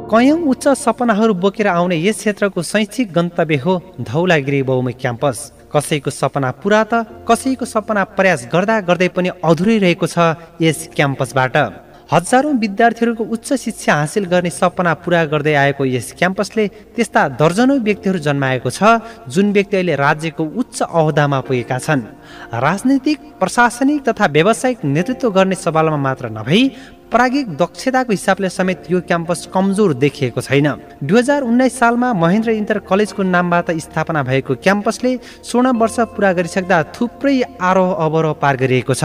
कयौं उच्च सपनाहरू बोकेर आउने यस क्षेत्रको शैक्षिक गन्तव्य हो धौलागिरी बहुमुखी क्याम्पस। कसैको सपना पुरा त कसैको सपना प्रयास गर्दा गर्दै पनि अधुरै रहेको छ यस क्याम्पसबाट। हजारौं विद्यार्थीहरूको उच्च शिक्षा हासिल गर्ने सपना पुरा गर्दै आएको यस क्याम्पसले त्यस्ता दर्जनौं व्यक्तिहरू जन्माएको छ जुन व्यक्ति अहिले राज्यको उच्च अहोदामा पुगेका छन्। राजनीतिक, प्रशासनिक तथा व्यावसायिक नेतृत्व गर्ने सवालमा मात्र नभई प्राज्ञिक दक्षताको हिसाबले समेत यो क्याम्पस कमजोर देखिएको छैन। 2019 सालमा महेन्द्र इन्टर कलेजको नामबाट स्थापना भएको क्याम्पसले 16 वर्ष पुरा गरिसक्दा थुप्रै आरोह अवरोह पार गरिएको छ।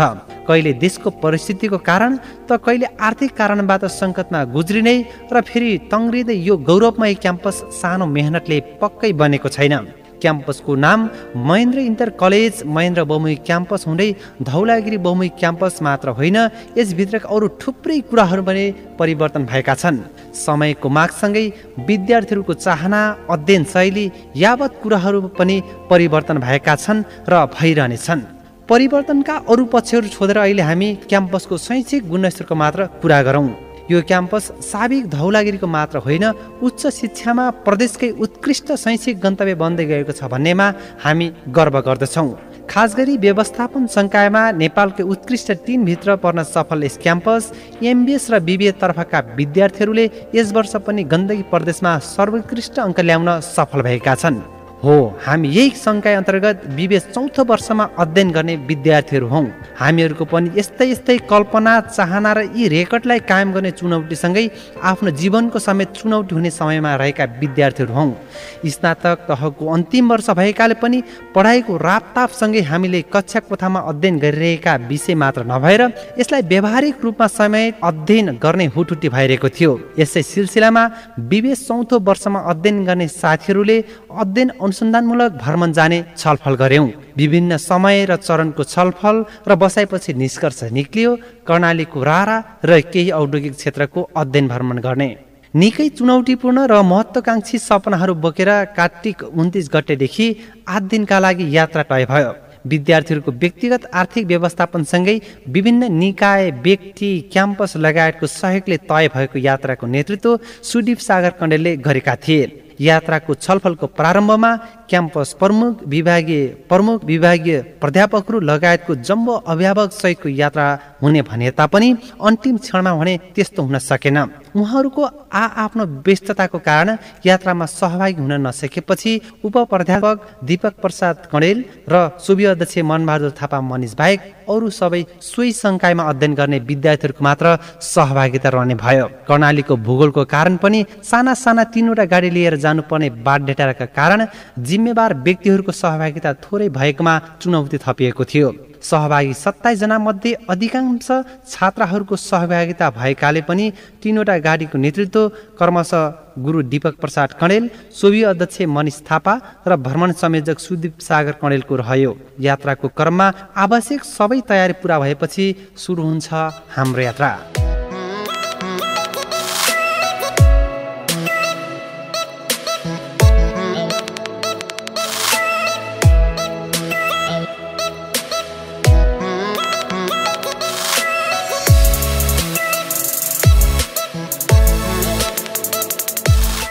कहिले देशको परिस्थितिको कारण त कहिले आर्थिक कारणबाट सङ्कटमा गुज्रिने र फेरि तङ्ग्रिँदै यो गौरवमय क्याम्पस सानो मेहनतले पक्कै बनेको छैन। क्याम्पसको नाम महेन्द्र इन्टर कलेज महेन्द्र बहुमुखी क्याम्पस हुँदै धौलागिरी बहुमुखी क्याम्पस मात्र होइन, यसभित्रका अरू थुप्रै कुराहरू पनि परिवर्तन भएका छन्। समयको मागसँगै विद्यार्थीहरूको चाहना, अध्ययन शैली यावत कुराहरू पनि परिवर्तन भएका छन् र भइरहनेछन्। परिवर्तनका अरू पक्षहरू छोडेर अहिले हामी क्याम्पसको शैक्षिक गुणस्तरको मात्र कुरा गरौँ। यो क्याम्पस साबिक धौलागिरीको मात्र होइन, उच्च शिक्षामा प्रदेशकै उत्कृष्ट शैक्षिक गन्तव्य बन्दै गएको छ भन्नेमा हामी गर्व गर्दछौँ। खास गरी व्यवस्थापन संकायमा नेपालकै उत्कृष्ट 3 भित्र पर्न सफल यस क्याम्पस एमबिएस र बिबिए तर्फका विद्यार्थीहरूले यस वर्ष पनि गण्डकी प्रदेशमा सर्वोत्कृष्ट अङ्क ल्याउन सफल भएका छन्। हो, हामी यही संकाय अन्तर्गत बिबिए 4औं वर्षमा अध्ययन गर्ने विद्यार्थीहरू हौँ। हामीहरूको पनि यस्तै कल्पना, चाहना र यी रेकर्डलाई कायम गर्ने चुनौतीसँगै आफ्नो जीवनको समेत चुनौती हुने समयमा रहेका विद्यार्थीहरू हौँ। स्नातक तहको अन्तिम वर्ष भएकाले पनि पढाइको रापतापसँगै हामीले कक्षा कोठामा अध्ययन गरिरहेका विषय मात्र नभएर यसलाई व्यावहारिक रूपमा समेत अध्ययन गर्ने हुटुटी भइरहेको थियो। यसै सिलसिलामा बिबिए 4औं वर्षमा अध्ययन गर्ने साथीहरूले अध्ययन अनुसन्धानमूलक भ्रमण जाने छलफल गर्यौं। विभिन्न समय र चरणको छलफल र बसाइपछि निष्कर्ष निक्लियो कर्णालीको रारा र केही औद्योगिक क्षेत्रको अध्ययन भ्रमण गर्ने। निकै चुनौतीपूर्ण र महत्त्वकांक्षी सपनाहरू बोकेर कार्तिक 29 गतेदेखि 8 दिनका लागि यात्रा तय भयो। विद्यार्थीहरूको व्यक्तिगत आर्थिक व्यवस्थापनसँगै विभिन्न निकाय, व्यक्ति, क्याम्पस लगायतको सहयोगले तय भएको यात्राको नेतृत्व सुदीप सागर कण्डेलले गरेका थिए। यात्राको छलफलको प्रारम्भमा क्याम्पस प्रमुख, विभागीय प्राध्यापकहरू लगायतको जम्बो अभिभावक सहितको यात्रा हुने भने तापनि अन्तिम क्षणमा भने त्यस्तो हुन सकेन। उहाँहरूको आफ्नो व्यस्तताको कारण यात्रामा सहभागी हुन नसकेपछि उपप्राध्यापक दीपक प्रसाद कणेल र सूबी अध्यक्ष मनबहादुर थापा मनिष बाहेक अरू सबै सोही संकायमा अध्ययन गर्ने विद्यार्थीहरूको मात्र सहभागिता रहने भयो। कर्णालीको भूगोलको कारण पनि साना 3वटा गाडी लिएर जानुपर्ने बाध्यताका कारण जिम्मेवार व्यक्तिहरूको सहभागिता थोरै भएकोमा चुनौती थपिएको थियो। सहभागी 27 जना मध्ये अधिकांश छात्राहरूको सहभागिता भएकाले पनि 3वटा गाडीको नेतृत्व क्रमशः गुरु दीपक प्रसाद कणेल, सोभी अध्यक्ष मनिष थापा र भ्रमण संयोजक सुदीप सागर कणेलको रह्यो। यात्राको क्रममा आवश्यक सबै तयारी पूरा भएपछि सुरु हुन्छ हाम्रो यात्रा।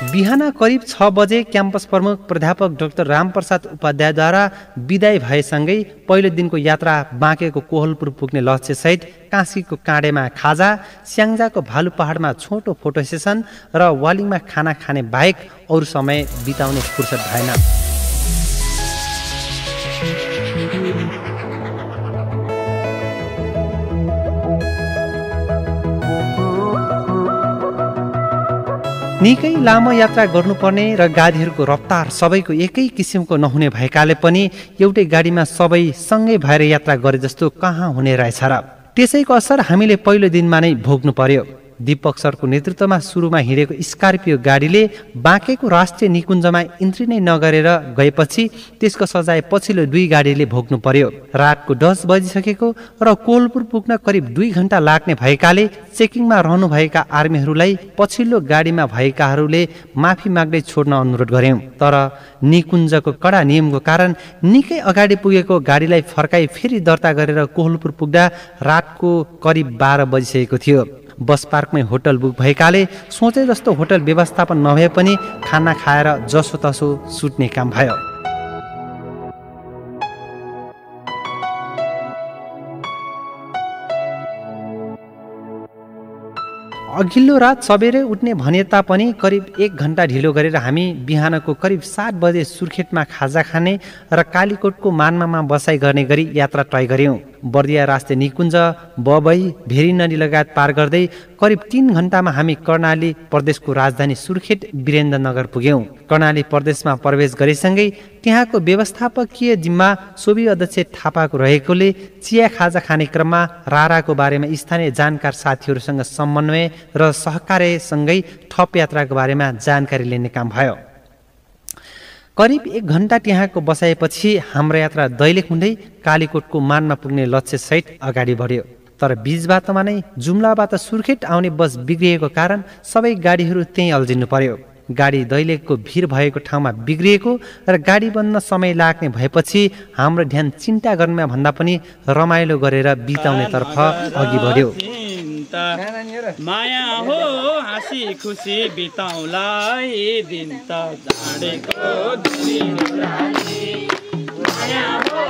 बिहान करिब 6 बजे क्याम्पस प्रमुख प्राध्यापक डाक्टर रामप्रसाद उपाध्यायद्वारा विदाई भएसँगै पहिलो दिनको यात्रा बाँकेको कोहलपुर पुग्ने लक्ष्यसहित काँसीको काँडेमा खाजा, स्याङ्जाको भालु पहाडमा छोटो फोटो सेसन र वालिङमा खाना खाने बाहेक अरू समय बिताउने फुर्सद भएन। निकै लामो यात्रा गर्नुपर्ने र गाडीहरूको रफ्तार सबैको एकै किसिमको नहुने भएकाले पनि एउटै गाडीमा सबै सँगै भएर यात्रा गरे जस्तो कहाँ हुने रहेछ र। त्यसैको असर हामीले पहिलो दिनमा नै भोग्नु पर्यो। दीपक सरको नेतृत्वमा सुरुमा हिँडेको स्कर्पियो गाडीले बाँकेको राष्ट्रिय निकुञ्जमा इन्ट्री नै नगरेर गएपछि त्यसको सजाय पछिल्लो 2 गाडीले भोग्नु पर्यो। रातको 10 बजिसकेको र कोहलपुर पुग्न करिब 2 घण्टा लाग्ने भएकाले चेकिङमा रहनुभएका आर्मीहरूलाई पछिल्लो गाडीमा भएकाहरूले माफी माग्दै छोड्न अनुरोध गर्यौं। तर निकुञ्जको कडा नियमको कारण निकै अगाडि पुगेको गाडीलाई फर्काई फेरि दर्ता गरेर कोहलपुर पुग्दा रातको करिब 12 बजिसकेको थियो। बस पार्कमै होटल बुक भएकाले सोचे जस्तो होटल व्यवस्थापन नभए पनि खाना खाएर जसोतसो सुत्ने काम भयो। अघिल्लो रात सबेरै उठ्ने भने तापनि करिब 1 घण्टा ढिलो गरेर हामी बिहानको करिब 7 बजे सुर्खेतमा खाजा खाने र कालीकोटको मान्मामा बसाइ गर्ने गरी यात्रा तय गर्यौं। बर्दिया राष्ट्रिय निकुञ्ज, बबई, भेरी नदी लगायत पार गर्दै करिब 3 घण्टामा हामी कर्णाली प्रदेशको राजधानी सुर्खेत वीरेन्द्रनगर पुग्यौं। कर्णाली प्रदेशमा प्रवेश गरेसँगै त्यहाँको व्यवस्थापकीय जिम्मा सोभि अध्यक्ष थापाको रहेकोले चिया खाजा खाने क्रममा राराको बारेमा स्थानीय जानकार साथीहरूसँग समन्वय र सहकार्यसँगै थप यात्राको बारेमा जानकारी लिने काम भयो। करिब 1 घण्टा त्यहाँको बसाएपछि हाम्रो यात्रा दैलेख हुँदै कालीकोटको मानमा पुग्ने लक्ष्यसहित अगाडि बढ्यो। तर बीच बाटोमा नै जुम्लाबाट सुर्खेत आउने बस बिग्रिएको कारण सबै गाडीहरू त्यहीँ अल्झिनु पर्यो। गाडी दैलेखको भिड भएको ठाउँमा बिग्रिएको र गाडी बन्न समय लाग्ने भएपछि हाम्रो ध्यान चिन्ता गर्नमा भन्दा पनि रमाइलो गरेर बिताउनेतर्फ अघि बढ्यो। माया हो हाँसी खुसी बिताउला दिन त जाडेको माया हो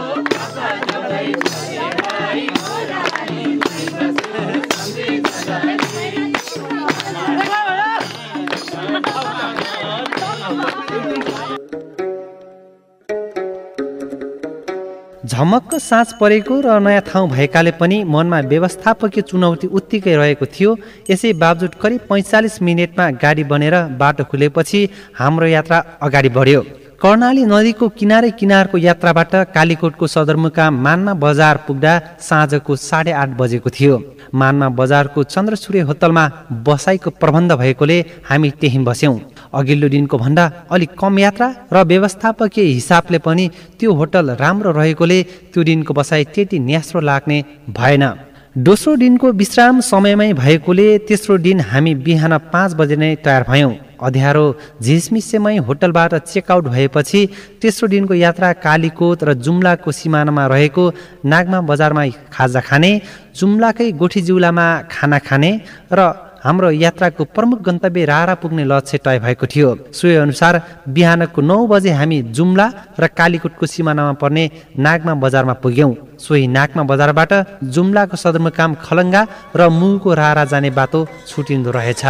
झमक्क साँझ परेको र नयाँ ठाउँ भएकाले पनि मनमा व्यवस्थापकीय चुनौती उत्तिकै रहेको थियो। यसै बावजुद करिब 45 मिनेटमा गाडी बनेर बाटो खुलेपछि हाम्रो यात्रा अगाडि बढ्यो। कर्णाली नदीको किनारको यात्राबाट कालीकोटको सदरमुकाम मानमा बजार पुग्दा साँझको 8:30 बजेको थियो। मानमा बजारको चन्द्रसूर्य होटलमा बसाइको प्रबन्ध भएकोले हामी त्यहीँ बस्यौँ। अघिल्लो दिनको भन्दा अलिक कम यात्रा र व्यवस्थापकीय हिसाबले पनि त्यो होटल राम्रो रहेकोले त्यो दिनको बसाइ त्यति न्यास्रो लाग्ने भएन। दोस्रो दिनको विश्राम समयमै भएकोले तेस्रो दिन हामी बिहान 5 बजे नै तयार भयौँ। अँध्यारो झिसमिसेमै होटलबाट चेकआउट भएपछि तेस्रो दिनको यात्रा कालीकोट र जुम्लाको सिमानामा रहेको नागमा बजारमा खाजा खाने, जुम्लाकै गोठीजिउलामा खाना खाने र हाम्रो यात्राको प्रमुख गन्तव्य रारा पुग्ने लक्ष्य तय भएको थियो। सोही अनुसार बिहानको 9 बजे हामी जुम्ला र कालीकोटको सिमानामा पर्ने नागमा बजारमा पुग्यौँ। सोही नागमा बजारबाट जुम्लाको सदरमुकाम खलङ्गा र मुलको रारा जाने बाटो छुटिँदो रहेछ।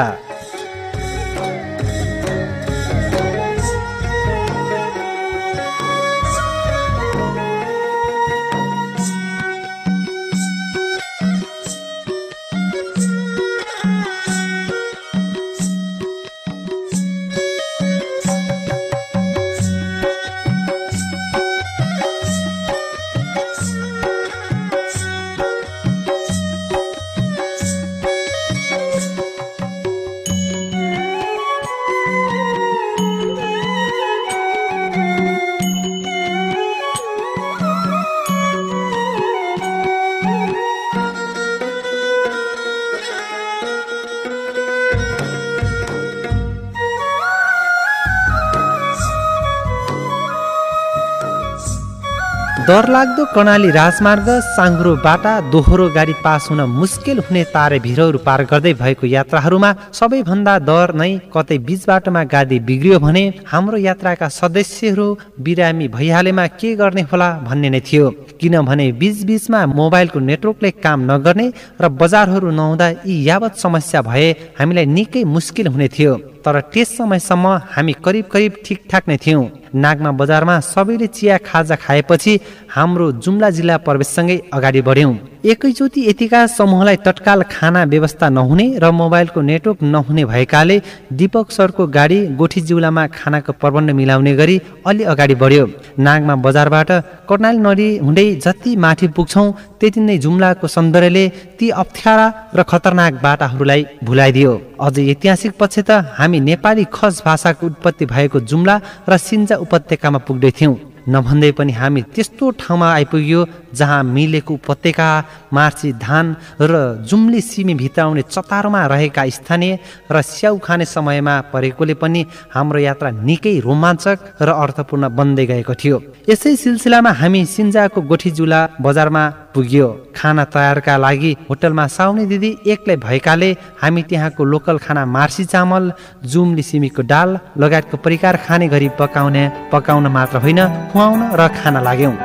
डरलाग्दो कर्णाली राजमार्ग साङ्ग्रो बाटा दोहोरो गाडी पास हुन मुस्किल हुने तारे भिरहरू पार गर्दै भएको यात्राहरूमा सबैभन्दा डर नै कतै बीच बाटोमा गाडी बिग्रियो भने हाम्रो यात्राका सदस्यहरू बिरामी भइहालेमा के गर्ने होला भन्ने नै थियो। किनभने बीचबीचमा मोबाइलको नेटवर्कले काम नगर्ने र बजारहरू नहुँदा यी यावत समस्या भए हामीलाई निकै मुस्किल हुने थियो। तर त्यस समयसम्म हामी करिब ठिकठाक नै थियौँ। नागमा बजारमा सबैले चिया खाजा खाएपछि हाम्रो जुम्ला जिल्ला प्रवेशसँगै अगाडि बढ्यौँ। एकैचोटि यतिका समूहलाई तत्काल खाना व्यवस्था नहुने र मोबाइलको नेटवर्क नहुने भएकाले दीपक सरको गाडी गोठीजिउलामा खानाको प्रबन्ध मिलाउने गरी अलि अगाडि बढ्यो। नागमा बजारबाट कर्णाली नदी हुँदै जति माथि पुग्छौँ त्यति नै जुम्लाको सौन्दर्यले ती अप्ठ्यारा र खतरनाक बाटाहरूलाई भुलाइदियो। अझ ऐतिहासिक पक्ष त हामी नेपाली खस भाषाको उत्पत्ति भएको जुम्ला र सिन्जा उपत्यकामा पुग्दै थियौँ। नभन्दै पनि हामी त्यस्तो ठाउँमा आइपुग्यो जहाँ मिलेको उपत्यका, मार्ची धान र जुम्ली सिमी भित्राउने चतारोमा रहेका स्थानीय र स्याउ खाने समयमा परेकोले पनि हाम्रो यात्रा निकै रोमाञ्चक र अर्थपूर्ण बन्दै गएको थियो। यसै सिलसिलामा हामी सिन्जाको गोठीजुला बजारमा पुग्यो। खाना तयारका लागि होटलमा साउने दिदी एक्लै भएकाले हामी त्यहाँको लोकल खाना मार्सी चामल, जुम्ली सिमीको दाल लगायतको परिकार खाने गरी पकाउन मात्र होइन, खुवाउन र खान लाग्यौं।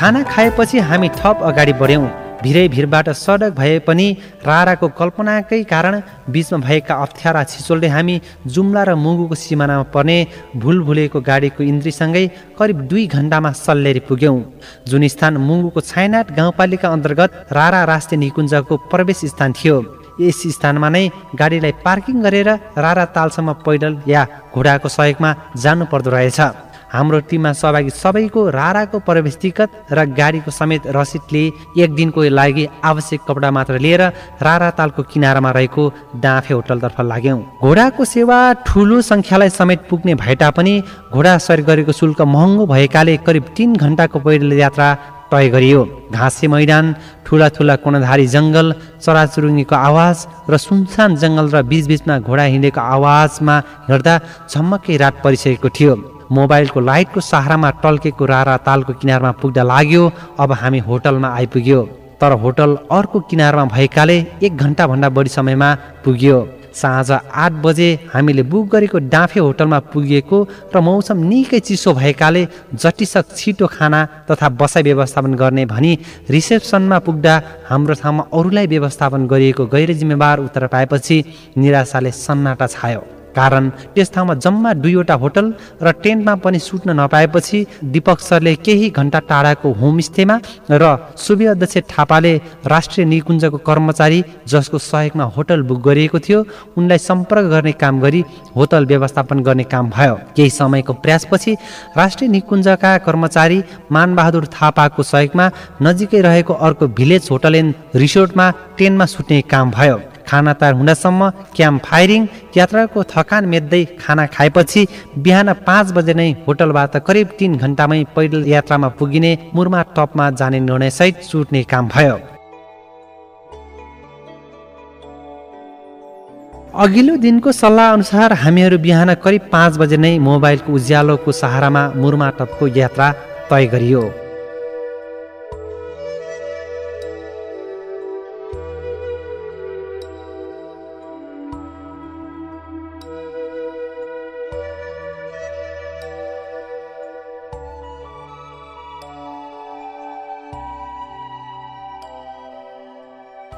खाना खाएपछि हामी थप अगाडि बढ्यौं। भिरै भिरबाट सडक भए पनि राराको कल्पनाकै कारण बीचमा भएका अप्ठ्यारा छिचोल्दै हामी जुम्ला र मुगुको सिमानामा पर्ने भुलभुलेको गाडीको इन्द्रीसँगै करिब 2 घण्टामा सल्लेरी पुग्यौं। जुन स्थान मुगुको छाइनाट गाउँपालिका अन्तर्गत रारा राष्ट्रिय निकुञ्जको प्रवेश स्थान थियो। यस स्थानमा नै गाडीलाई पार्किङ गरेर रारा तालसम्म पैदल या घोडाको सहयोगमा जानु पर्दो रहेछ। हाम्रो टिममा सहभागी सबैको राराको प्रवेश टिकट र गाडीको समेत रसिदले एक दिनको लागि आवश्यक कपडा मात्र लिएर रारा तालको किनारामा रहेको डाँफे होटलतर्फ लाग्यौं। घोडाको सेवा ठूलो संख्यालाई समेत पुग्ने भए तापनि घोडा सवारी गरेको शुल्क महँगो भएकाले करिब 3 घण्टाको पैदल यात्रा तय गरियो। घाँसे मैदान, ठूला ठूला कोणधारी जंगल, चराचुरुङ्गीको आवाज र सुनसान जंगल र बीचबीचमा घोडा हिँडेको आवाजमा हिँड्दा झमक्कै रात परिसकेको थियो। मोबाइलको लाइटको सहारामा टल्केको रारा तालको किनारमा पुग्दा लाग्यो अब हामी होटलमा आइपुग्यो। तर होटल अर्को किनारमा भएकाले 1 घण्टाभन्दा बढी समयमा पुग्यो। साँझ 8 बजे हामीले बुक गरेको डाँफे होटलमा पुगेको र मौसम निकै चिसो भएकाले जतिसक छिटो खाना तथा बसाइ व्यवस्थापन गर्ने भनी रिसेप्सनमा पुग्दा हाम्रो ठाउँमा अरूलाई व्यवस्थापन गरिएको गैर जिम्मेवार उत्तर पाएपछि निराशाले सन्नाटा छायो। कारण त्यस ठाउँमा जम्मा 2वटा होटल र टेन्टमा पनि सुत्न नपाएपछि दीपक सरले केही घण्टा टाढाको होमस्टेमा र सुबे अध्यक्ष थापाले राष्ट्रिय निकुञ्जको कर्मचारी जसको सहयोगमा होटल बुक गरिएको थियो उनलाई सम्पर्क गर्ने काम गरी होटल व्यवस्थापन गर्ने काम भयो। केही समयको प्रयासपछि राष्ट्रिय निकुञ्जका कर्मचारी मानबहादुर थापाको सहयोगमा नजिकै रहेको अर्को भिलेज होटल एन्ड रिसोर्टमा टेन्टमा सुत्ने काम भयो। खाना तयार हुँदासम्म क्याम्प फायरिङ, यात्राको थकान मेट्दै खाना खाएपछि बिहान 5 बजे नै होटलबाट करिब 3 घण्टामै पैदल यात्रामा पुगिने मुरमा टपमा जाने निर्णयसहित सुत्ने काम भयो। अघिल्लो दिनको सल्लाह अनुसार हामीहरू बिहान करिब 5 बजे नै मोबाइलको उज्यालोको सहारामा मुरमा टपको यात्रा तय गरियो।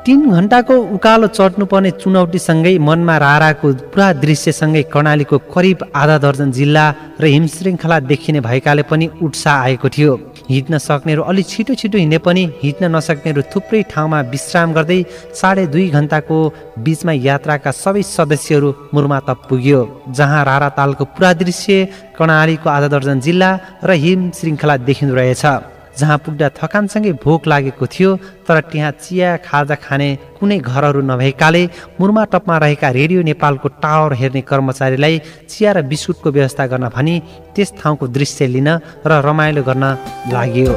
तीन घण्टाको उकालो चढ्नुपर्ने चुनौतीसँगै मनमा राराको पुरा दृश्यसँगै कर्णालीको करिब आधा दर्जन जिल्ला र हिमश्रृङ्खला देखिने भएकाले पनि उत्साह आएको थियो। हिँड्न सक्नेहरू अलि छिटो छिटो हिँडे पनि हिँड्न नसक्नेहरू थुप्रै ठाउँमा विश्राम गर्दै 2.5 घण्टाको बीचमा यात्राका सबै सदस्यहरू मुर्मातप पुग्यो, जहाँ रारा तालको पुरा दृश्य, कर्णालीको आधा दर्जन जिल्ला र हिमश्रृङ्खला देखिँदो रहेछ। जहाँ पुग्दा थकानसँगै भोक लागेको थियो, तर त्यहाँ चिया खाजा खाने कुनै घरहरू नभएकाले मुर्माटपमा रहेका रेडियो नेपालको टावर हेर्ने कर्मचारीलाई चिया र बिस्कुटको व्यवस्था गर्न भनी त्यस ठाउँको दृश्य लिन र रमाइलो गर्न लाग्यो।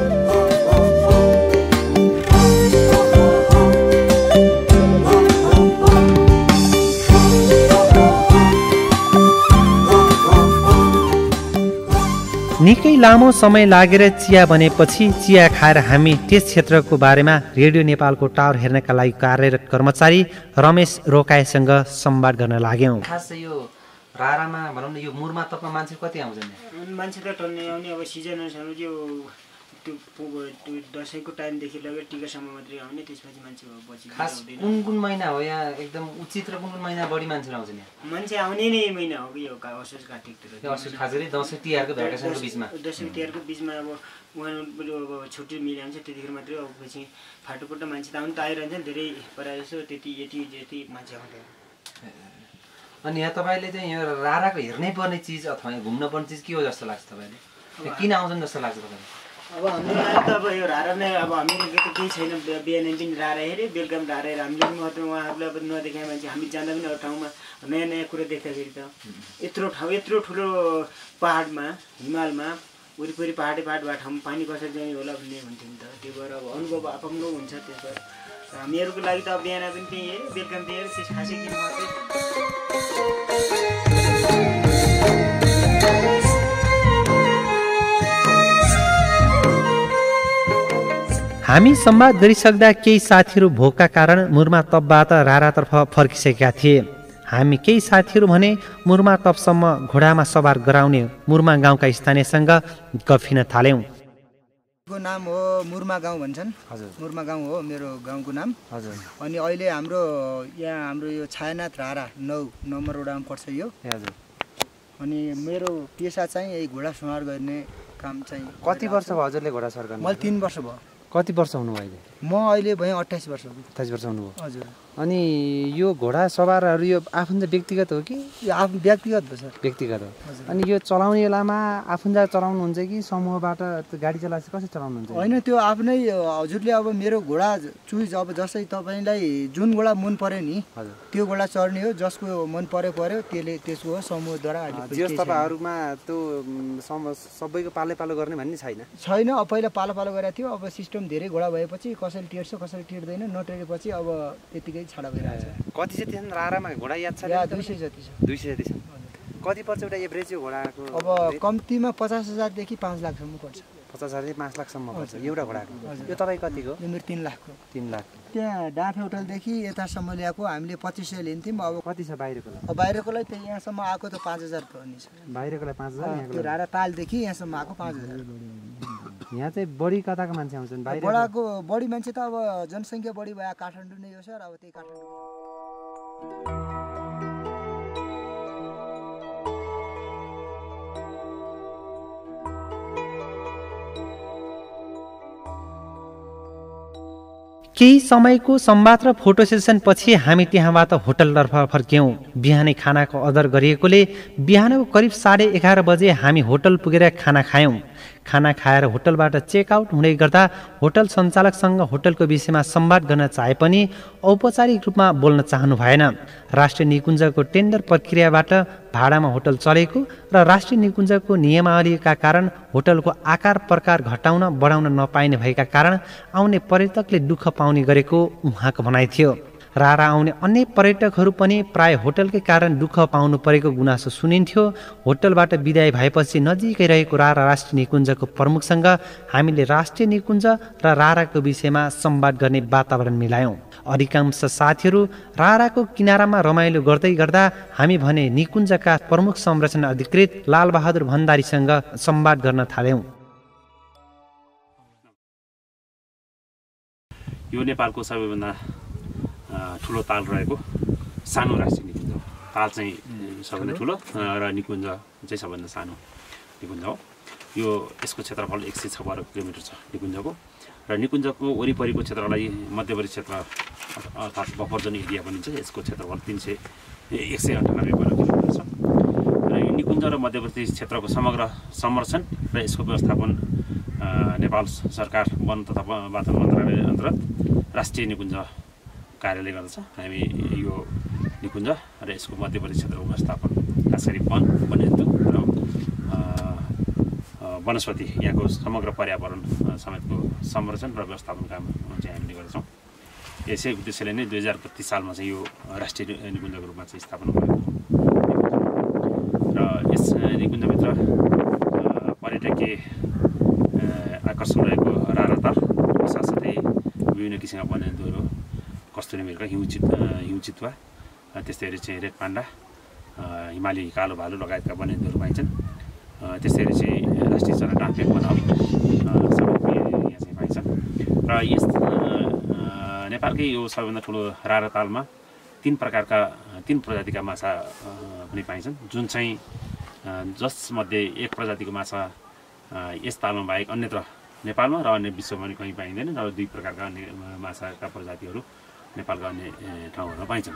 निकै लामो समय लागेर चिया बनेपछि चिया खाएर हामी त्यस क्षेत्रको बारेमा रेडियो नेपालको टावर हेर्नका लागि कार्यरत कर्मचारी रमेश रोकाएसँग संवाद गर्न लाग्यौँ। खास यो रारामा भनौँ न, यो मुर्मातपमा मान्छे कति आउँछन्? मान्छे त टन्ने आउने, अब सिजन अनुसार यो त्यो दसैँको टाइमदेखि लगेर टिकासम्म मात्रै आउने, त्यसपछि मान्छे पछि खास कुन महिना हो यहाँ एकदम उचित र कुन महिना बढी मान्छे आउँछन् यहाँ? मान्छे आउने नै महिना हो कि यो असोज कार्तिकतिर। असोज खास गरी दसैँ तिहारको भ्याकेसनको बिचमा, दसैँ तिहारको बिचमा अब उहाँ अब छुट्टी मिलिहाल्छ त्यतिखेर मात्रै। अब पछि फाटोपुट्टो मान्छे त आउनु त आइरहन्छ नि, धेरै प्रायः जसो यति मान्छे आउँदैन। अनि यहाँ तपाईँले चाहिँ यो राराको हेर्नै पर्ने चिज अथवा यहाँ घुम्न पर्ने चिज के हो जस्तो लाग्छ तपाईँले? किन आउँछन् जस्तो लाग्छ तपाईँलाई? अब हाम्रो यहाँ त अब यो रारा नै, अब हामीले त केही छैन, बिहान पनि रारा हेऱ्यो, बेलुका पनि रारा हेऱ्यो। हामीले पनि महत्त्व उहाँहरूलाई अब नदेखाए मान्छे, हामी जाँदा पनि अरू ठाउँमा नयाँ नयाँ कुरा देख्दाखेरि त यत्रो ठाउँ, यत्रो ठुलो पाहाडमा, हिमालमा वरिपरि पहाड भए ठाउँमा पानी कसरी जाने होला भन्ने हुन्थ्यो नि त। त्यो भएर अब अनुभव आफ्नो हुन्छ। त्यस भएर हामीहरूको लागि त अब बिहान पनि त्यही हेऱ्यो, बेलुका पनि त्यही हेऱ्यो, त्यस खासै किन मात्रै। हामी संवाद गरिसक्दा केही साथीहरू भोकका कारण मुर्मा तपबाट रारातर्फ फर्किसकेका थिए। हामी केही साथीहरू भने मुर्मा तपसम्म घोडामा सवार गराउने मुर्मा गाउँका स्थानीयसँग गफिन थाल्यौँ। को नाम हो मुर्मा गाउँ भन्छन्। हजुर, मुर्मा गाउँ हो मेरो गाउँको नाम। हजुर, अनि अहिले हाम्रो यो छायानाथ रारा 9 नम्बर वडामा पर्छ यो। हजुर, अनि मेरो पेसा चाहिँ यही घोडा सवार गर्ने काम चाहिँ। कति वर्ष भयो हजुरले घोडा सवार गर्ने? मैले 3 वर्ष भयो। कति वर्ष हुनुभयो अहिले? म अहिले भएँ 28 वर्ष। 28 वर्ष हुनुभयो। हजुर। अनि यो घोडा सवारहरू यो आफन्त व्यक्तिगत हो कि? यो आफ्नो व्यक्तिगत हो सर। व्यक्तिगत हो। अनि यो चलाउने बेलामा आफन्त चलाउनुहुन्छ कि समूहबाट गाडी चलाएपछि कसरी चलाउनुहुन्छ? होइन, त्यो आफ्नै हजुरले अब मेरो घोडा चुइज, अब जस्तै तपाईँलाई जुन घोडा मन पर्यो नि त्यो घोडा चढ्ने हो, जसको मन पर्यो त्यसको हो समूहद्वारा। जस तपाईँहरूमा त्यो सबैको पालो गर्ने भन्ने छैन? छैन, अब पहिला पालो गरेको थियो। अब सिस्टम धेरै घोडा भएपछि कसैले टिर्छ कसैले टिर्दैन, नटिरेपछि अब त्यतिकै छाडा भइरहेछ। कति चाहिँ त्यहाँ रारामा घोडा याद छ? 200 जति छ। 200 जति छ। कति पर्छ एउटा एभरेज यो घोडाको? अब कम्तीमा 50,000 देखि 5 लाखसम्म पर्छ। 50,000 देखि 5 लाखसम्म पर्छ एउटा घोडाको। यो तपाईँ कतिको? यो मेरो 3 लाखको। 3 लाख। त्यहाँ डाँफे होटलदेखि यतासम्म ल्याएको हामीले 2500 लिन्थ्यौँ। अब कति छ बाहिरको? अब बाहिरकोलाई त यहाँसम्म आएको त 5000 पर्ने छ। बाहिरकोलाई 5000? त्यो रारा तालदेखि यहाँसम्म आएको 5000। यहाँ चाहिँ बढी कताको मान्छे आउँछन्? बडाको बढी मान्छे त अब जनसङ्ख्या बढी भयो, काठमाडौँ नै हो सर। अब त्यही काठमाडौँ। केही समयको संवाद र फोटो सेसन पछि हामी त्यहाँबाट होटलतर्फ फर्क्यौँ। बिहानै खानाको अर्डर गरिएकोले बिहानको करिब 11:30 बजे हामी होटल पुगेर खाना खायौँ। खाना खाएर होटलबाट चेकआउट हुँदै गर्दा होटल सञ्चालकसँग होटलको विषयमा संवाद गर्न चाहे पनि औपचारिक रूपमा बोल्न चाहनु भएन। राष्ट्रिय निकुञ्जको टेन्डर प्रक्रियाबाट भाडामा होटल चलेको र राष्ट्रिय निकुञ्जको नियमावलीका कारण होटलको आकार प्रकार घटाउन बढाउन नपाइने भएका कारण आउने पर्यटकले दुःख पाउने गरेको उहाँको भनाइ थियो। रारा आउने अन्य पर्यटकहरू पनि प्राय होटलकै कारण दुःख पाउनु परेको गुनासो सुनिन्थ्यो। होटलबाट बिदाय भएपछि नजिकै रहेको रारा राष्ट्रिय निकुञ्जको प्रमुखसँग हामीले राष्ट्रिय निकुञ्ज र राराको विषयमा संवाद गर्ने वातावरण मिलायौँ। अधिकांश साथीहरू राराको किनारामा रमाइलो गर्दै गर्दा हामी भने निकुञ्जका प्रमुख संरक्षण अधिकृत लालबहादुर भण्डारीसँग संवाद गर्न थाल्यौँ। यो नेपालको सबैभन्दा ठुलो ताल रहेको सानो राष्ट्रिय निकुञ्ज हो। ताल चाहिँ सबभन्दा ठुलो र निकुञ्ज चाहिँ सबभन्दा सानो निकुञ्ज हो। यो यसको क्षेत्रफल 156 किलोमिटर छ निकुञ्जको, र निकुञ्जको वरिपरिको क्षेत्रलाई मध्यवर्ती क्षेत्र अर्थात् बफर जोन एरिया भनिन्छ। यसको क्षेत्रफल 198 वर्ग किलोमिटर छ। र यो निकुञ्ज र मध्यवर्ती क्षेत्रको समग्र संरक्षण र यसको व्यवस्थापन नेपाल सरकार वन तथा वातावरण मन्त्रालय अन्तर्गत राष्ट्रिय निकुञ्ज कार्यालय गर्दछ। हामी यो निकुञ्ज र यसको मध्यवर्ती क्षेत्रको व्यवस्थापन, खास गरी वन्यजन्तु र वनस्पति, यहाँको समग्र पर्यावरण समेतको संरक्षण र व्यवस्थापन काम चाहिँ हामीले गर्दछौँ। यसै उद्देश्यले नै 2032 सालमा चाहिँ यो राष्ट्रिय निकुञ्जको रूपमा चाहिँ स्थापना भएको र यस निकुञ्जभित्र पर्यटकीय आकर्षण रहेको राराताल, साथसाथै विभिन्न किसिमका वन्यजन्तुहरू, कस्तुरी मृग, हिउँचितुवा, त्यस्तै गरी चाहिँ रेड पान्डा, हिमाली कालो भालु लगायतका वन्यजन्तुहरू पाइन्छन्। त्यस्तै गरी चाहिँ राष्ट्रिय चरा डाँफे वनहल, सबै र यस नेपालकै यो सबैभन्दा ठुलो रारा तालमा 3 प्रजातिका माछा पनि पाइन्छन्, जुन चाहिँ जसमध्ये एक प्रजातिको माछा यस तालमा बाहेक अन्यत्र नेपालमा र अन्य विश्वमा पनि कहीँ पाइँदैन र 2 प्रकारका अन्य माछाका प्रजातिहरू नेपालका अन्य ठाउँहरूमा पाइन्छन्।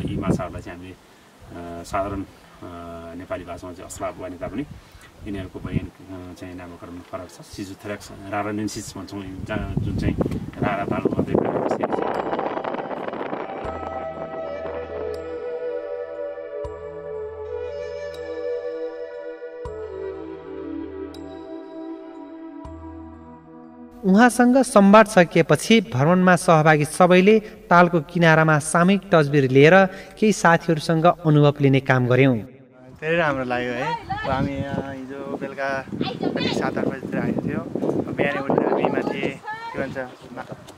यी माछाहरूलाई चाहिँ हामीले साधारण नेपाली भाषामा चाहिँ अस्लाब भने तापनि यिनीहरूको वैज्ञानिक चाहिँ नामकरण फरक छ। सिजोथेराक्स रारानेन्सिस भन्छौँ, जुन चाहिँ रारा तालमा मात्रै पाइन्छ। उहाँसँग संवाद सकिएपछि भ्रमणमा सहभागी सबैले तालको किनारामा सामूहिक तस्बिर लिएर केही साथीहरूसँग अनुभव लिने काम गर्यौँ। धेरै राम्रो लाग्यो है। हामी हिजो बेलुका 7-8 बजीतिर आएको थियो। बिहानै उठेर हामी माथि के भन्छ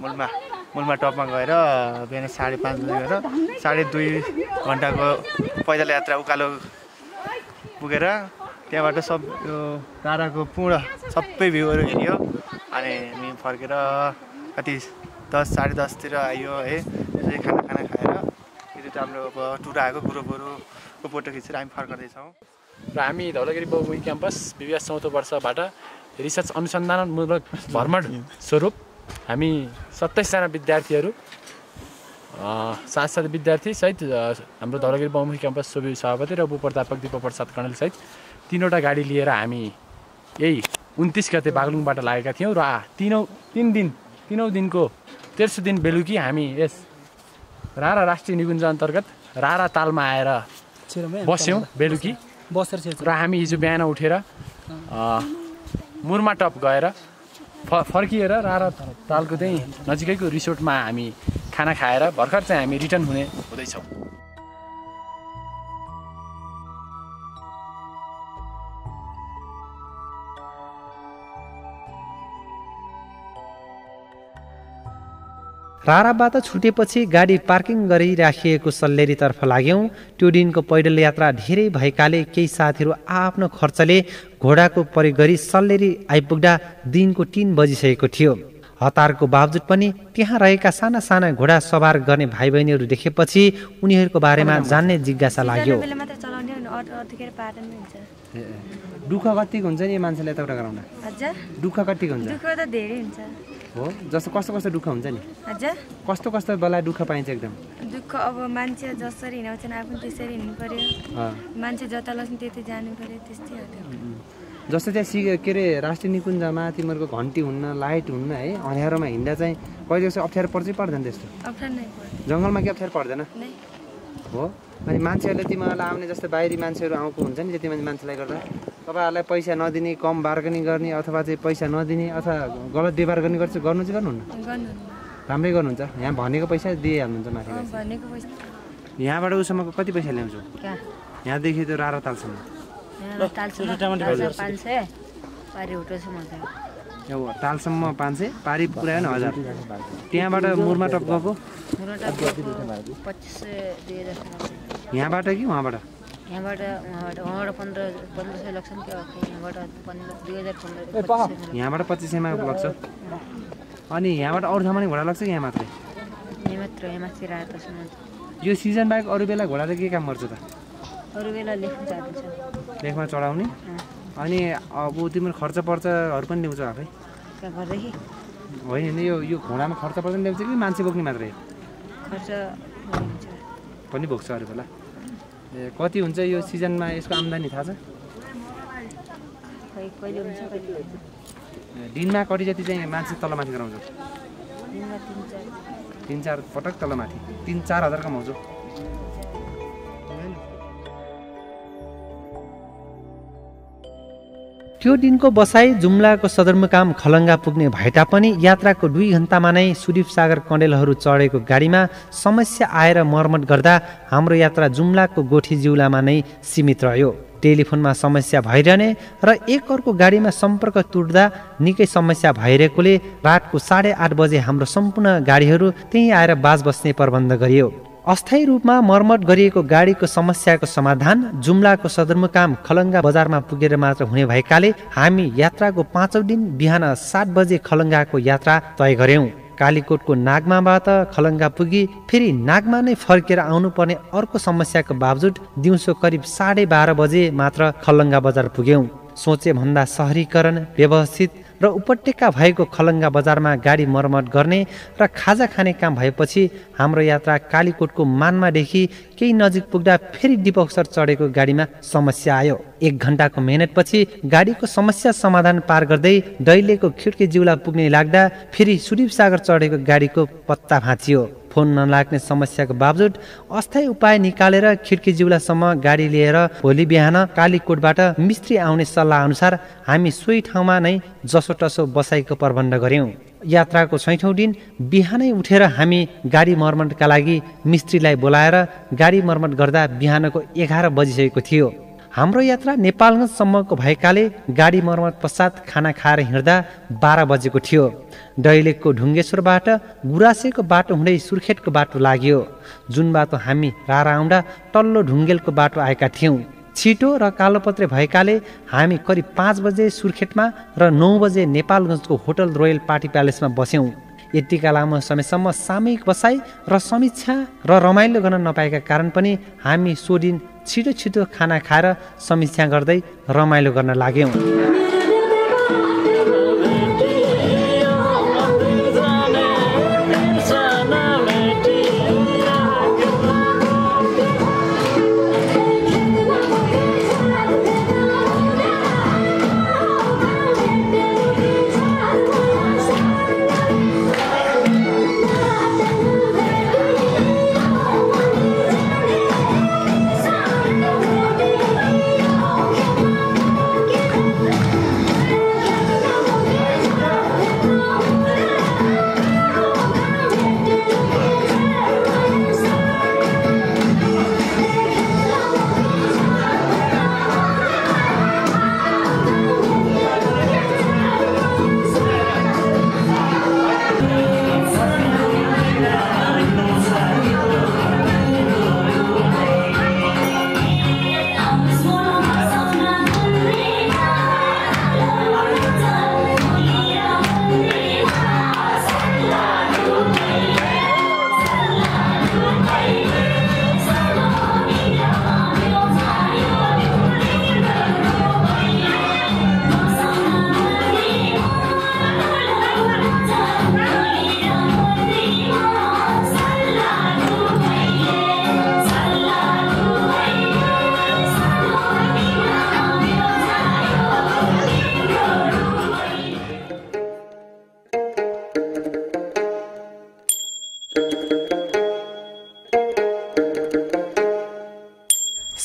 मुलमा टपमा गएर बिहान 5:30 बजी गएर 2.5 घन्टाको पैदल यात्रा उकालो पुगेर त्यहाँबाट सब यो राराको पूर्ण सबै भ्यूहरू हेरियो। अनि हामी फर्केर कति 10-10:30 तिर आइयो है। त्यसरी खाना खाएर यो हाम्रो अब टुर आएको गुरुको फोटो खिचेर हामी फर्कँदैछौँ। र हामी धौलागिरी बहुमुखी क्याम्पस BBS 4औं वर्षबाट रिसर्च अनुसन्धानमूलक भ्रमण स्वरूप हामी 27 जना विद्यार्थीहरू साथसाथै विद्यार्थी सहित हाम्रो धौलागिरी बहुमुखी क्याम्पस सोभि सभापति र उपप्राध्यापक दिपप्रसाद कणेल सहित 3वटा गाडी लिएर हामी यही 29 गते बागलुङबाट लागेका थियौँ र तीनौं दिनको तेस्रो दिन बेलुकी हामी यस रारा राष्ट्रिय निकुञ्ज अन्तर्गत रारा तालमा आएर बस्यौँ बेलुकी र हामी हिजो बिहान उठेर मुरमा टप गएर फर्किएर रारा तालको चाहिँ नजिकैको रिसोर्टमा हामी खाना खाएर भर्खर चाहिँ हामी रिटर्न हुँदैछौँ। राराबाट छुटेपछि गाडी पार्किङ गरिराखिएको सल्लेरीतर्फ लाग्यौँ। त्यो दिनको पैदल यात्रा धेरै भएकाले केही साथीहरू आफ्नो खर्चले घोडाको प्रयोग गरी सल्लेरी आइपुग्दा दिनको 3 बजिसकेको थियो। हतारको बावजुद पनि त्यहाँ रहेका साना साना घोडा सवार गर्ने भाइ बहिनीहरू देखेपछि उनीहरूको बारेमा जान्ने जिज्ञासा लाग्यो। दुःख कतिको हुन्छ नि मान्छेले यताउता गराउँदा? दुःख कतिको हुन्छ? दुःख त धेरै हुन्छ। हो, जस्तो कस्तो दुःख हुन्छ नि? कस्तो बेला दुःख पाइन्छ एकदम? दुःख अब मान्छे जसरी हिँडाउँछन् आफू त्यसरी हिँड्नु पर्यो, मान्छे जता लग्छ त्यतै जानु पर्यो, त्यस्तै हो। जस्तो त्यहाँ के अरे राष्ट्रिय निकुञ्जमा तिमीहरूको घन्टी हुन्न, लाइट हुन्न है, अँध्यारोमा हिँड्दा चाहिँ कहिले जस्तो अप्ठ्यारो पर्दैन त्यस्तो? अप्ठ्यारो नै पर्छ। जङ्गलमा के अप्ठ्यारो पर्दैन? हो। अनि मान्छेहरूले तिमीहरूलाई आउने जस्तो बाहिरी मान्छेहरू आएको हुन्छ नि, त्यति मान्छेलाई गर्दा तपाईँहरूलाई पैसा नदिने, कम बार्गेनिङ गर्ने अथवा चाहिँ पैसा नदिने अथवा गलत व्यवहार गर्ने गर्नु चाहिँ गर्नुहुन्न? राम्रै गर्नुहुन्छ। यहाँ भनेको पैसा दिइहाल्नुहुन्छ माथि? यहाँबाट उसम्मको कति पैसा ल्याउँछु? यहाँदेखि त्यो रारा तालसम्म 500, पारी होटलसम्म तालसम्म 500, पारी पुऱ्यायो 1000। त्यहाँबाट मुरमा टप गएको? यहाँबाट कि उहाँबाट? यहाँबाट 1500 लाग्छ नि। यहाँबाट 2015 यहाँबाट 2500मा लाग्छ। अनि यहाँबाट अरू ठाउँमा नि घोडा लाग्छ कि यहाँ मात्रै? यहाँ माथि रातसम्म। यो सिजन बाहेक अरू बेला घोडाले के काम गर्छ त? अरू बेला लेखमा चढाउने। अनि अब तिम्रो खर्च पर्चहरू पनि ल्याउँछ आफै? होइन, यो घोडामा खर्च पर्छ ल्याउँछ कि मान्छे बोक्ने मात्रै? खर्च पनि बोक्छ अरू बेला। कति हुन्छ यो सिजनमा यसको आम्दानी थाहा छ? दिनमा कति जति चाहिँ मान्छे तलमाथि गराउँछ? 3-4 पटक तलमाथि 3-4 हजार कमाउँछु। त्यो दिनको बसाई जुम्लाको सदरमुकाम खलङ्गा पुग्ने भए तापनि यात्राको 2 घण्टामा नै सुदीप सागर कण्डेलहरू चढेको गाडीमा समस्या आएर मर्मत गर्दा हाम्रो यात्रा जुम्लाको गोठी जिउलामा नै सीमित रह्यो। टेलिफोनमा समस्या भइरहने र एक अर्को गाडीमा सम्पर्क तुट्दा निकै समस्या भइरहेकोले रातको 8:30 बजे हाम्रो सम्पूर्ण गाडीहरू त्यहीँ आएर बाज बस्ने प्रबन्ध गरियो। अस्थायी रूपमा मर्मत गरिएको गाडीको समस्याको समाधान जुम्लाको सदरमुकाम खलङ्गा बजारमा पुगेर मात्र हुने भएकाले हामी यात्राको 5औं दिन बिहान 7 बजे खलङ्गाको यात्रा तय गर्यौं। कालीकोटको नागमाबाट खलङ्गा पुगी फेरि नागमा नै फर्केर आउनुपर्ने अर्को समस्याको बावजुद दिउँसो करिब 12:30 बजे मात्र खलङ्गा बजार पुग्यौं। सोचे भन्दा शहरीकरण व्यवस्थित र उपत्यका भएको खलङ्गा बजारमा गाडी मर्मत गर्ने र खाजा खाने काम भएपछि हाम्रो यात्रा कालीकोटको मानमादेखि केही नजिक पुग्दा फेरि डिपक्सर चढेको गाडीमा समस्या आयो। 1 घण्टाको मेहनतपछि गाडीको समस्या समाधान पार गर्दै दैलेको खिड्की जिउला पुग्ने लाग्दा फेरि सुदीपसागर चढेको गाडीको पत्ता भाँचियो। फोन नलाग्ने समस्याको बावजुद अस्थायी उपाय निकालेर खिड्की जिउलासम्म गाडी लिएर भोलि बिहान कालीकोटबाट मिस्त्री आउने सल्लाह अनुसार हामी सोही ठाउँमा नै जसोतसो बसाइको प्रबन्ध गर्यौं। यात्राको 6औं दिन बिहानै उठेर हामी गाडी मर्मतका लागि मिस्त्रीलाई बोलाएर गाडी मर्मत गर्दा बिहानको 11 बजिसकेको थियो। हाम्रो यात्रा नेपालगञ्जसम्मको भएकाले गाडी मर्मत पश्चात खाना खाएर हिँड्दा 12 बजेको थियो। दैलेखको ढुङ्गेश्वरबाट गुरासेको बाटो हुँदै सुर्खेतको बाटो लाग्यो। जुन बाटो हामी रारा आउँदा तल्लो ढुङ्गेलको बाटो आएका थियौँ। छिटो र कालोपत्रे भएकाले हामी करिब 5 बजे सुर्खेतमा र 9 बजे नेपालगञ्जको होटल रोयल पार्टी प्यालेसमा बस्यौँ। यतिका लामो समयसम्म सामूहिक बसाई र समीक्षा र रमाइलो गर्न नपाएका कारण पनि हामी सो दिन छिटो छिटो खाना खाएर समीक्षा गर्दै रमाइलो गर्न लाग्यौँ।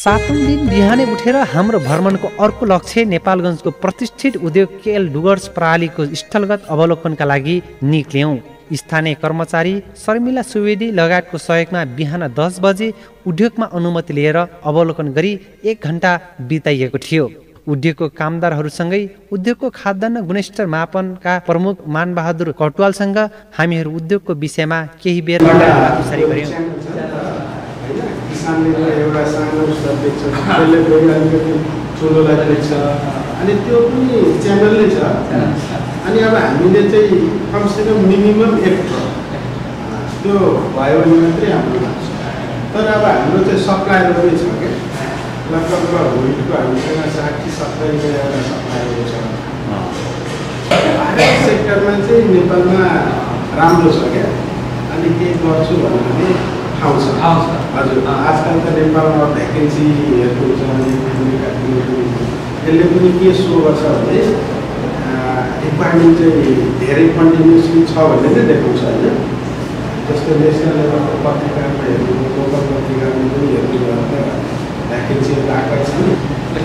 सातौं दिन बिहानै उठेर हाम्रो भ्रमणको अर्को लक्ष्य नेपालगञ्जको प्रतिष्ठित उद्योग केएल डुवर्स प्रणालीको स्थलगत अवलोकनका लागि निक्ल्यौं। स्थानीय कर्मचारी शर्मिला सुवेदी लगायतको सहयोगमा बिहान 10 बजे उद्योगमा अनुमति लिएर अवलोकन गरी 1 घण्टा बिताइएको थियो। उद्योगको कामदारहरूसँगै उद्योगको खाद्यान्न गुणस्तर मापनका प्रमुख मानबहादुर कटुवालसँग हामीहरू उद्योगको विषयमा केही बेर कुराकानी गर्यौं। किसानले एउटा सानो स्तर देख्छ, त्यसले फेरि अलिकति ठुलोलाई देख्छ, अनि त्यो पनि च्यानलले छ। अनि अब हामीले चाहिँ कमसेकम मिनिमम 1 टन त्यो भयो भने मात्रै हाम्रो लाग्छ। तर अब हाम्रो चाहिँ सप्लायर पनि छ क्या, लगभग होइटको हामीसँग 60-70 एउटा सप्लायर छ। हरेक सेक्टरमा चाहिँ नेपालमा राम्रो छ क्या। अनि के गर्छु भन्नाले ठाउँ छ। हजुर, आजकल त नेपालमा भ्याकेन्सीहरू हुन्छ, यसले पनि के सो गर्छ भने रिक्वायरमेन्ट चाहिँ धेरै कन्टिन्युसली छ भन्ने नै देखाउँछ होइन। जस्तो नेसनल लेभलको पत्रिकामा हेर्नु, लोकल पत्रिकामा पनि हेर्नु भने भ्याकेन्सीहरू आएकै छन्।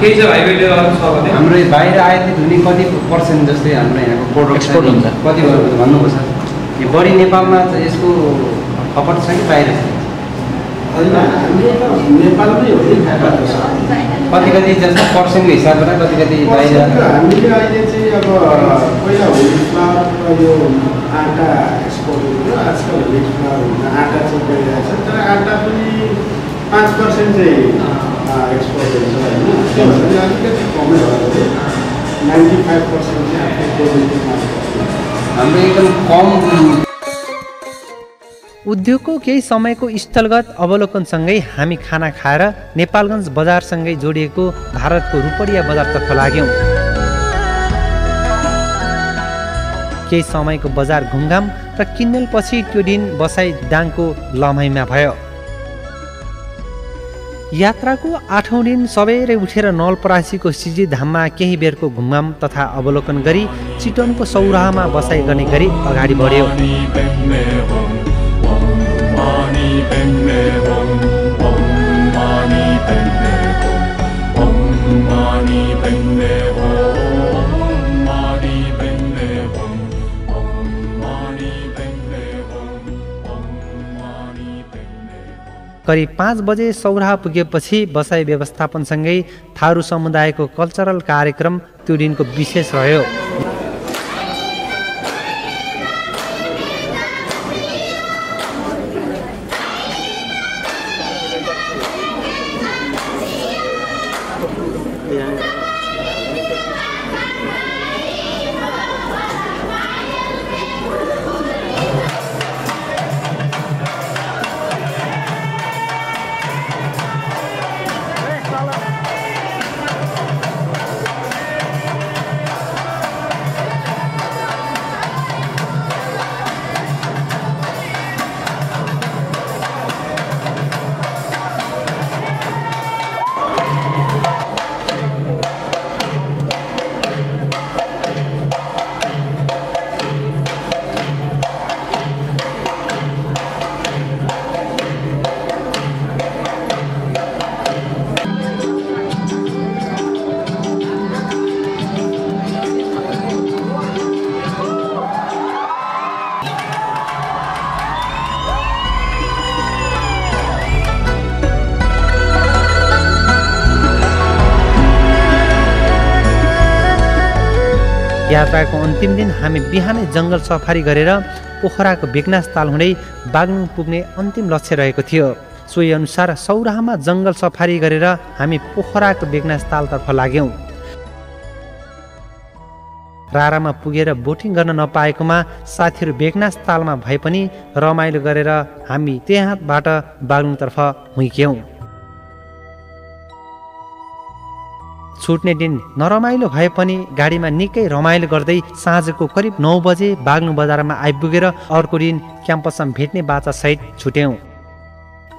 केही चाहिँ हाइवेले छ भने हाम्रो बाहिर आयातित हुने कति पर्सेन्ट जस्तै हाम्रो यहाँको प्रोडक्ट एक्सपोर्ट हुन्छ, कति भन्नुपर्छ? यो बढी नेपालमा चाहिँ यसको खपत छ कि बाहिर छ? होइन, हामी त नेपालमै हो नि खपत छ। कति जस्तो पर्सेन्टको हिसाबबाट कति बाहिर? हामीले अहिले चाहिँ अब पहिला होइटमा यो आँटा एक्सपोर्ट हुन्छ, आजकल व्हिट फ्लावर हुन आटा चाहिँ गइरहेछ तर आटा पनि 5% चाहिँ एक्सपोर्ट हुन्छ होइन त्योभन्दा अलिकति कमै भयो 95% चाहिँ आफ्नो डोमेस्टिकमा हाम्रो एकदम कम। उद्योगको केही समयको स्थलगत अवलोकनसँगै हामी खाना खाएर नेपालगञ्ज बजारसँगै जोडिएको भारतको रूपडिया बजारतर्फ लाग्यौँ। केही समयको बजार घुमघाम र किन्नेलपछि त्यो दिन बसाई दाङको लम्हाइमा भयो। यात्राको 8औं दिन सबेरै उठेर नलपरासीको सिजी धाममा केही बेरको घुमघाम तथा अवलोकन गरी चितवनको सौराहामा बसाई गर्ने गरी अगाडि बढ्यो। करिब 5 बजे सौराहा पुगेपछि बसाई व्यवस्थापनसँगै थारू समुदायको कल्चरल कार्यक्रम त्यो दिनको विशेष रह्यो। यात्राको अन्तिम दिन हामी बिहानै जङ्गल सफारी गरेर पोखराको बेगनास ताल हुँदै बागलुङ पुग्ने अन्तिम लक्ष्य रहेको थियो। सोही अनुसार सौराहामा जङ्गल सफारी गरेर हामी पोखराको बेगनास तालतर्फ लाग्यौँ। रारामा पुगेर बोटिङ गर्न नपाएकोमा साथीहरू बेगनास तालमा भए पनि रमाइलो गरेर हामी त्यहाँबाट बागलुङतर्फ हुइक्यौँ। छुट्ने दिन नरमाइलो भए पनि गाडीमा निकै रमाइलो गर्दै साँझको करिब 9 बजे बागलुङ बजारमा आइपुगेर अर्को दिन क्याम्पसमा भेट्ने बाचासहित छुट्यौँ।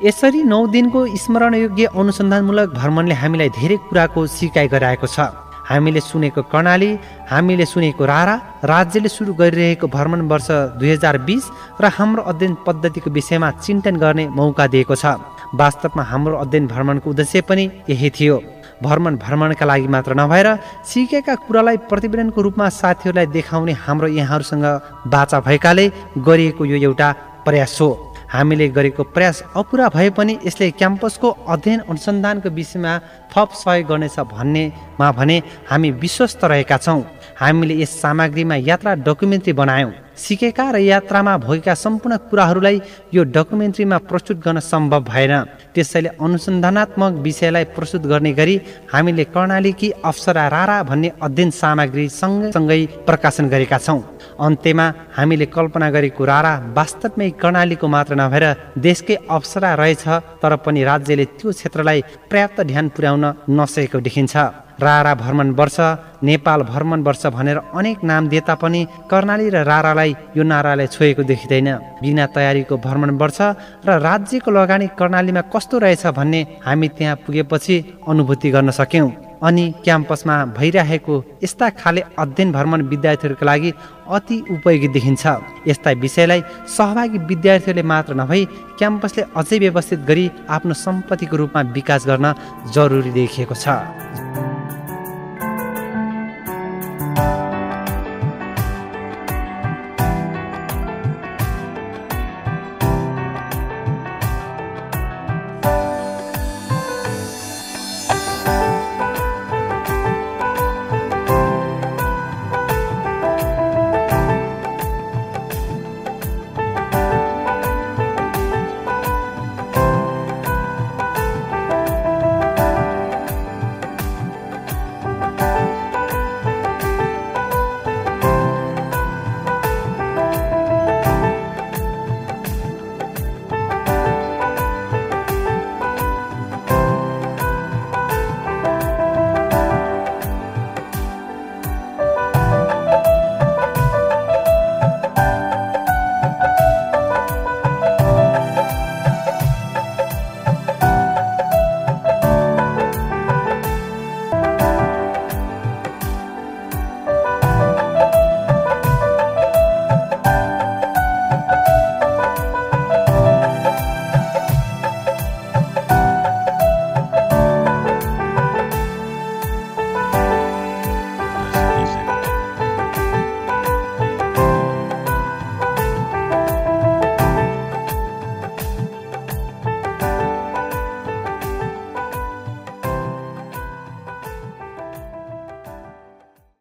यसरी 9 दिनको स्मरणयोग्य अनुसन्धानमूलक भ्रमणले हामीलाई धेरै कुराको सिकाइ गराएको छ। हामीले सुनेको कर्णाली, हामीले सुनेको रारा, राज्यले सुरु गरिरहेको भ्रमण वर्ष 2020 र हाम्रो अध्ययन पद्धतिको विषयमा चिन्तन गर्ने मौका दिएको छ। वास्तवमा हाम्रो अध्ययन भ्रमणको उद्देश्य पनि यही थियो। भ्रमणका लागि मात्र नभएर सिकेका कुरालाई प्रतिवेदनको रूपमा साथीहरूलाई देखाउने हाम्रो यहाँहरूसँग बाचा भएकाले गरिएको यो एउटा प्रयास हो। हामीले गरेको प्रयास अपुरा भए पनि यसले क्याम्पसको अध्ययन अनुसन्धानको विषयमा थप सहयोग गर्नेछ भन्नेमा भने हामी विश्वस्त रहेका छौँ। हामीले यस सामग्रीमा यात्रा डकुमेन्ट्री बनायौँ। सिकेका र यात्रामा भएका सम्पूर्ण कुराहरूलाई यो डकुमेन्ट्रीमा प्रस्तुत गर्न सम्भव भएन। त्यसैले अनुसन्धानात्मक विषयलाई प्रस्तुत गर्ने गरी हामीले कर्णालीकी अप्सरा रारा भन्ने अध्ययन सामग्री सँगसँगै प्रकाशन गरेका छौँ। अन्त्यमा हामीले कल्पना गरेको रारा वास्तवमै कर्णालीको मात्र नभएर देशकै अप्सरा रहेछ, तर पनि राज्यले त्यो क्षेत्रलाई पर्याप्त ध्यान पुर्याउन नसकेको देखिन्छ। रारा भ्रमण वर्ष, नेपाल भ्रमण वर्ष भनेर अनेक नाम दिए तापनि कर्णाली र रारालाई यो नाराले छोएको देखिँदैन। बिना तयारीको भ्रमण वर्ष र राज्यको लगानी कर्णालीमा कस्तो रहेछ भन्ने हामी त्यहाँ पुगेपछि अनुभूति गर्न सक्यौँ। अनि क्याम्पसमा भइरहेको यस्ता खाले अध्ययन भ्रमण विद्यार्थीहरूका लागि अति उपयोगी देखिन्छ। यस्ता विषयलाई सहभागी विद्यार्थीहरूले मात्र नभई क्याम्पसले अझै व्यवस्थित गरी आफ्नो सम्पत्तिको रूपमा विकास गर्न जरुरी देखिएको छ।